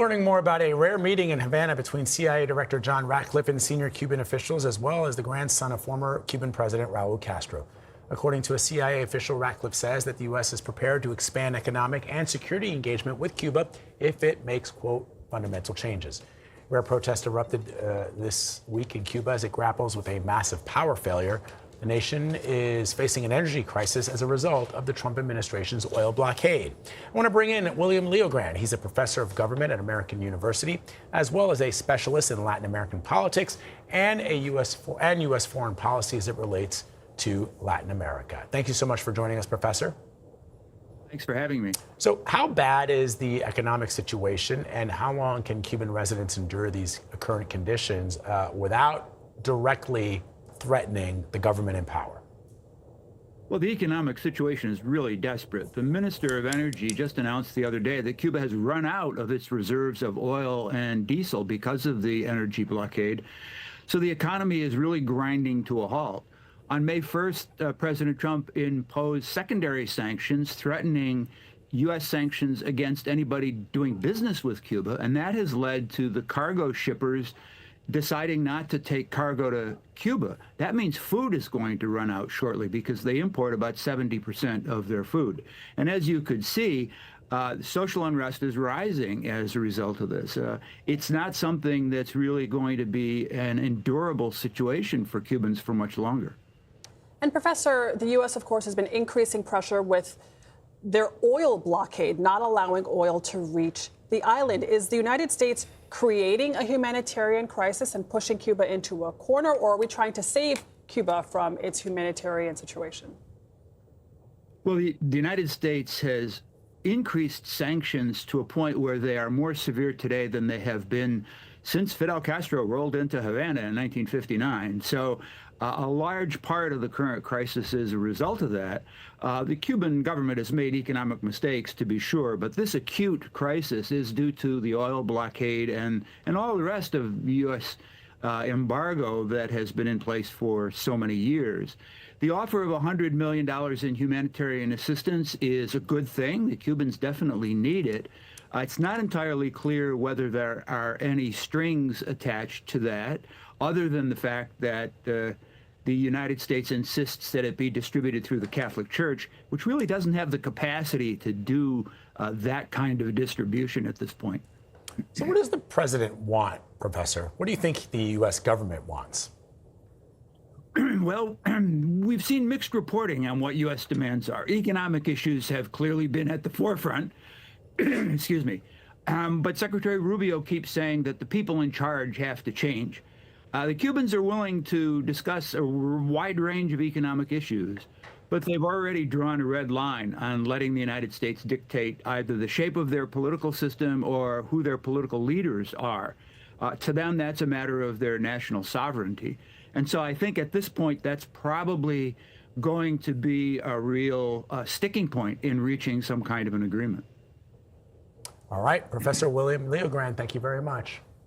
learning more about a rare meeting in Havana between CIA Director John Ratcliffe and senior Cuban officials, as well as the grandson of former Cuban President Raúl Castro. According to a CIA official, Ratcliffe says that the U.S. is prepared to expand economic and security engagement with Cuba if it makes, quote, fundamental changes. Rare protests erupted this week in Cuba as it grapples with a massive power failure. The nation is facing an energy crisis as a result of the Trump administration's oil blockade. I want to bring in LeoGrande. He's a professor of government at American University, as well as a specialist in Latin American politics and U.S. foreign policy as it relates to Latin America. Thank you so much for joining us, Professor. Thanks for having me. So how bad is the economic situation, and how long can Cuban residents endure these current conditions without directly threatening the government in power? Well, the economic situation is really desperate. The Minister of Energy just announced the other day that Cuba has run out of its reserves of oil and diesel because of the energy blockade. So the economy is really grinding to a halt. On May 1st, President Trump imposed secondary sanctions threatening U.S. sanctions against anybody doing business with Cuba, and that has led to the cargo shippers deciding not to take cargo to Cuba. That means food is going to run out shortly because they import about 70% of their food. And as you could see, social unrest is rising as a result of this. It's not something that's really going to be an endurable situation for Cubans for much longer. And Professor, the U.S., of course, has been increasing pressure with their oil blockade, not allowing oil to reach the island. Is the United States creating a humanitarian crisis and pushing Cuba into a corner, or are we trying to save Cuba from its humanitarian situation? Well, the United States has increased sanctions to a point where they are more severe today than they have been since Fidel Castro rolled into Havana in 1959. So a large part of the current crisis is a result of that. The Cuban government has made economic mistakes, to be sure, but this acute crisis is due to the oil blockade and all the rest of the U.S. Embargo that has been in place for so many years. The offer of $100 million in humanitarian assistance is a good thing. The Cubans definitely need it. It's not entirely clear whether there are any strings attached to that, other than the fact that the United States insists that it be distributed through the Catholic Church, which really doesn't have the capacity to do that kind of distribution at this point. So what does the president want, Professor? What do you think the U.S. government wants? Well, we've seen mixed reporting on what U.S. demands are. Economic issues have clearly been at the forefront. Excuse me. But Secretary Rubio keeps saying that the people in charge have to change. The Cubans are willing to discuss a wide range of economic issues, but they've already drawn a red line on letting the United States dictate either the shape of their political system or who their political leaders are. To them, that's a matter of their national sovereignty. And so I think at this point, that's probably going to be a real sticking point in reaching some kind of an agreement. All right, Professor William LeoGrande, thank you very much.